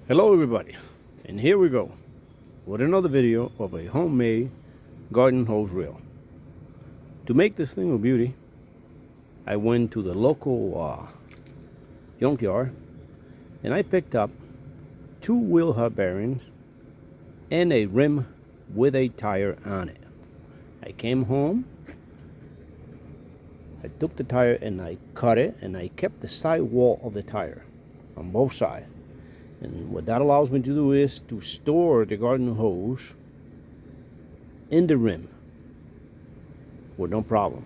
Hello everybody, and here we go with another video of a homemade garden hose reel. To make this thing a beauty, I went to the local junkyard and I picked up two wheel hub bearings and a rim with a tire on it. I came home, I took the tire and I cut it, and I kept the side wall of the tire on both sides. And what that allows me to do is to store the garden hose in the rim with no problem.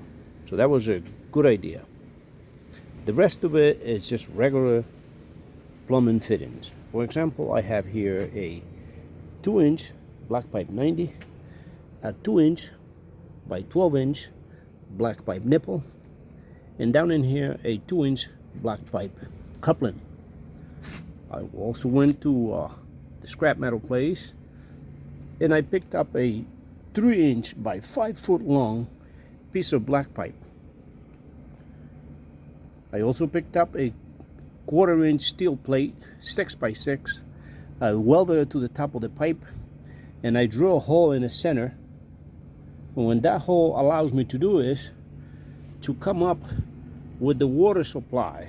So that was a good idea. The rest of it is just regular plumbing fittings. For example, I have here a 2-inch black pipe 90, a 2-inch by 12-inch black pipe nipple, and down in here a 2-inch black pipe coupling. I also went to the scrap metal place and I picked up a 3-inch by 5-foot long piece of black pipe. I also picked up a 1/4-inch steel plate 6x6. I welded it to the top of the pipe and I drew a hole in the center. And when that hole allows me to do is to come up with the water supply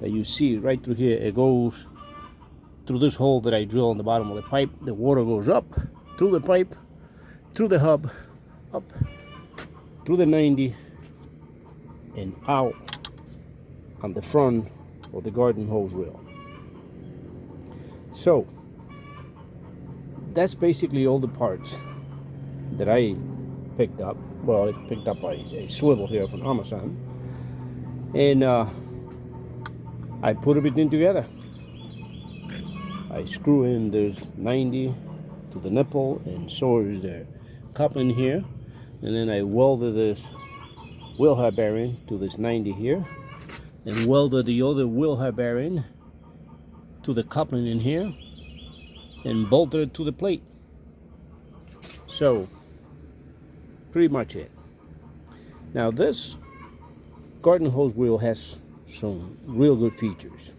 that you see right through here. It goes through this hole that I drill on the bottom of the pipe. The water goes up through the pipe, through the hub, up through the 90, and out on the front of the garden hose reel. So that's basically all the parts that I picked up. Well, I picked up a swivel here from Amazon, and I put everything together. I screw in this 90 to the nipple, and so is the coupling here. And then I welded this wheel hub bearing to this 90 here, and welded the other wheel hub bearing to the coupling in here, and bolted it to the plate. So, pretty much it. Now this garden hose wheel has some real good features.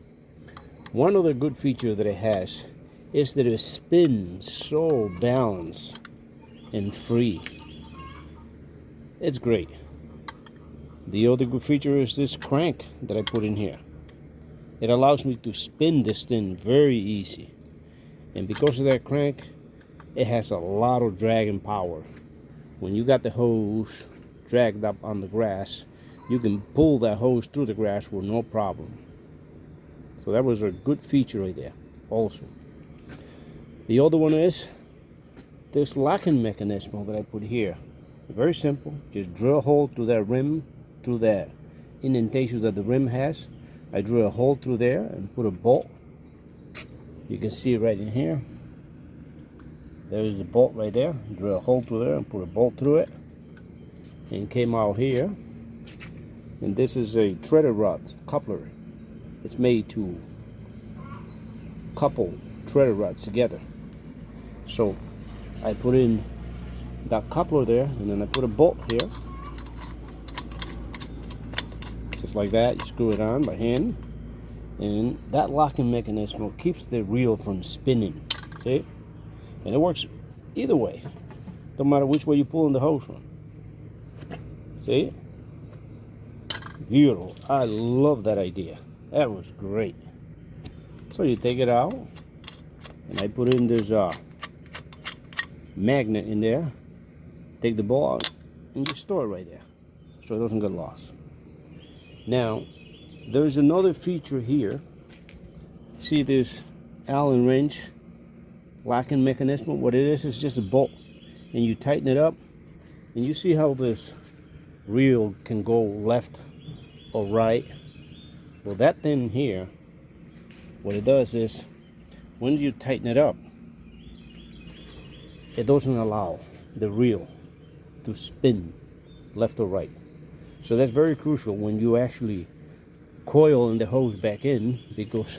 One of the good features that it has is that it spins so balanced and free. It's great. The other good feature is this crank that I put in here. It allows me to spin this thing very easy. And because of that crank, it has a lot of dragging power. When you got the hose dragged up on the grass, you can pull that hose through the grass with no problem. So that was a good feature right there also. The other one is this locking mechanism that I put here. Very simple. Just drill a hole through that rim, through that indentation that the rim has. I drill a hole through there and put a bolt. You can see it right in here. There's the bolt right there. Drill a hole through there and put a bolt through it. And came out here. And this is a threaded rod coupler. It's made to couple threaded rods together. So I put in that coupler there, and then I put a bolt here. Just like that. You screw it on by hand. And that locking mechanism keeps the reel from spinning. See? And it works either way. Don't matter which way you pull in the hose from. See? Beautiful. I love that idea. That was great. So you take it out, and I put in this magnet in there. Take the ball out, and you store it right there, so it doesn't get lost. Now, there's another feature here. See this Allen wrench locking mechanism? What it is just a bolt, and you tighten it up, and you see how this reel can go left or right. Well, that thing here, what it does is, when you tighten it up, it doesn't allow the reel to spin left or right. So that's very crucial when you actually coil in the hose back in, because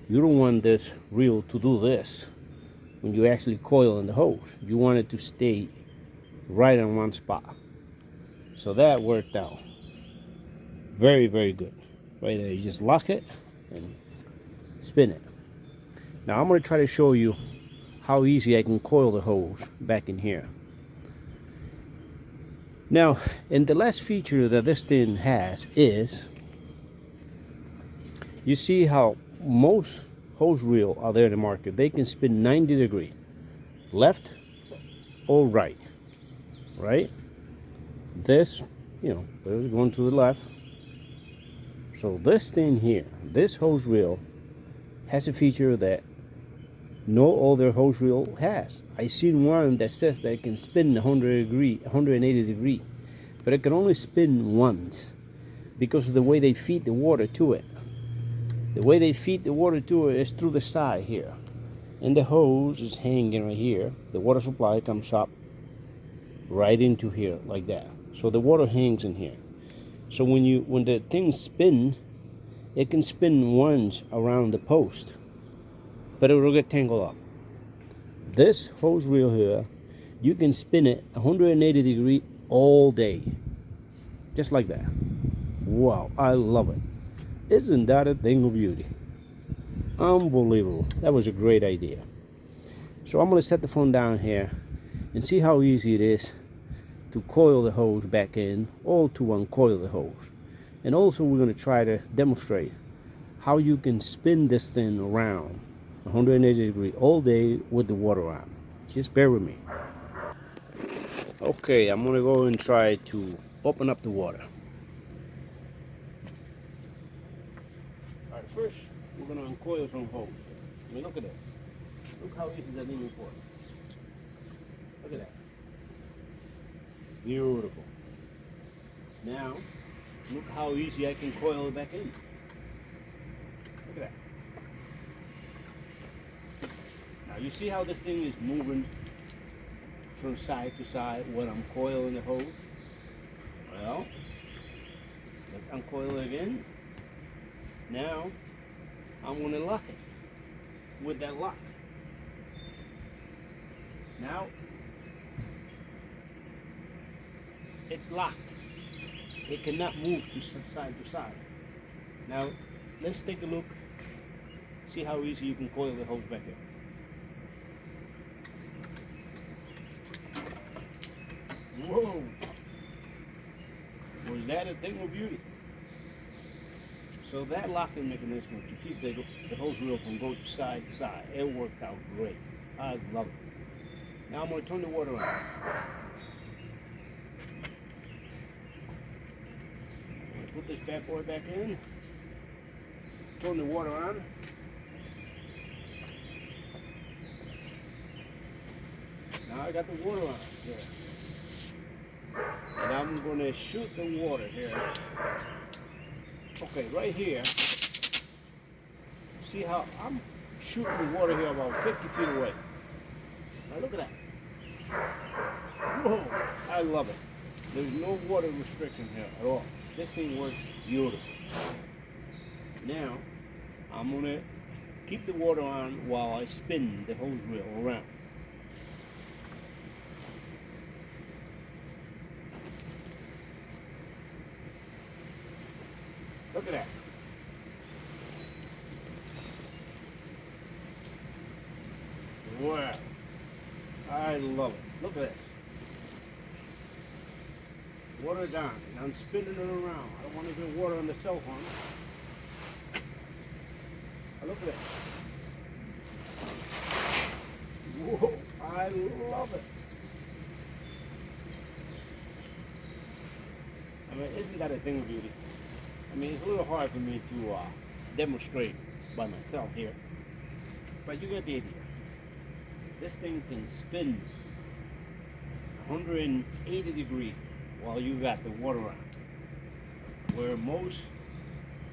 you don't want this reel to do this when you actually coil in the hose. You want it to stay right on one spot. So that worked out very, very good. Right there, you just lock it and spin it. Now I'm going to try to show you how easy I can coil the hose back in here. Now, and the last feature that this thing has is, you see how most hose reel out there in the market, they can spin 90 degrees, left or right, right? This, you know, there's going to the left. So this thing here, this hose reel has a feature that no other hose reel has. I seen one that says that it can spin 180 degree, but it can only spin once because of the way they feed the water to it. The way they feed the water to it is through the side here, and the hose is hanging right here. The water supply comes up right into here like that. So the water hangs in here. So when the thing spin, it can spin once around the post, but it will get tangled up. This hose reel here, you can spin it 180 degree all day, just like that. Wow, I love it. Isn't that a thing of beauty? Unbelievable. That was a great idea. So I'm going to set the phone down here and see how easy it is to coil the hose back in or to uncoil the hose. And also we're going to try to demonstrate how you can spin this thing around 180 degrees all day with the water on. Just bear with me. Okay, I'm going to go and try to open up the water. Alright, first we're going to uncoil some hose. I mean, look at this. Look how easy that thing is for. Look at that. Beautiful. Now, look how easy I can coil it back in. Look at that. Now, you see how this thing is moving from side to side when I'm coiling the hose? Well, let's uncoil it again. Now, I'm going to lock it with that lock. Now, it's locked. It cannot move to side to side. Now, let's take a look. See how easy you can coil the hose back here. Whoa! Was that a thing of beauty? So that locking mechanism to keep the hose reel from going side to side, it worked out great. I love it. Now I'm going to turn the water on. Put this bad boy back in. Turn the water on. Now I got the water on here. And I'm going to shoot the water here. Okay, right here. See how I'm shooting the water here about 50 feet away. Now look at that. Whoa, I love it. There's no water restriction here at all. This thing works beautiful. Now, I'm going to keep the water on while I spin the hose reel around. Look at that. Wow. I love it. Look at this. Water down. And I'm spinning it around. I don't want to get water on the cell phone. Look at that. Whoa. I love it. I mean, isn't that a thing of beauty? I mean, it's a little hard for me to demonstrate by myself here. But you get the idea. This thing can spin 180 degrees while you got the water on. Where most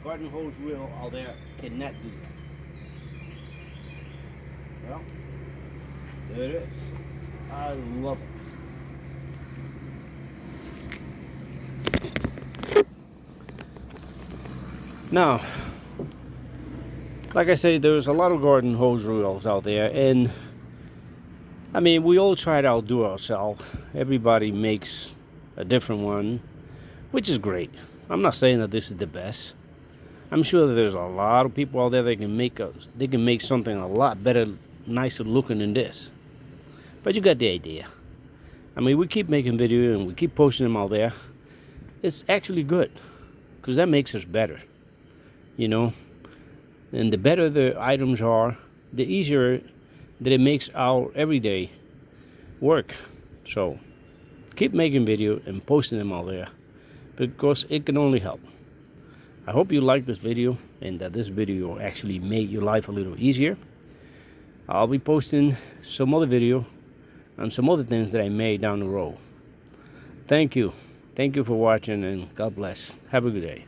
garden hose reel out there cannot do that. Well, there it is. I love it. Now, like I say, there's a lot of garden hose reels out there, and I mean, we all try to outdo ourselves. Everybody makes a different one, which is great. I'm not saying that this is the best, I'm sure that there's a lot of people out there that can make something a lot better, nicer looking than this. But you got the idea. I mean, we keep making videos and we keep posting them out there. It's actually good, because that makes us better, you know. And the better the items are, the easier that it makes our everyday work. So keep making video and posting them out there, because it can only help. I hope you like this video and that this video actually made your life a little easier. I'll be posting some other video and some other things that I made down the road. Thank you. Thank you for watching, and God bless. Have a good day.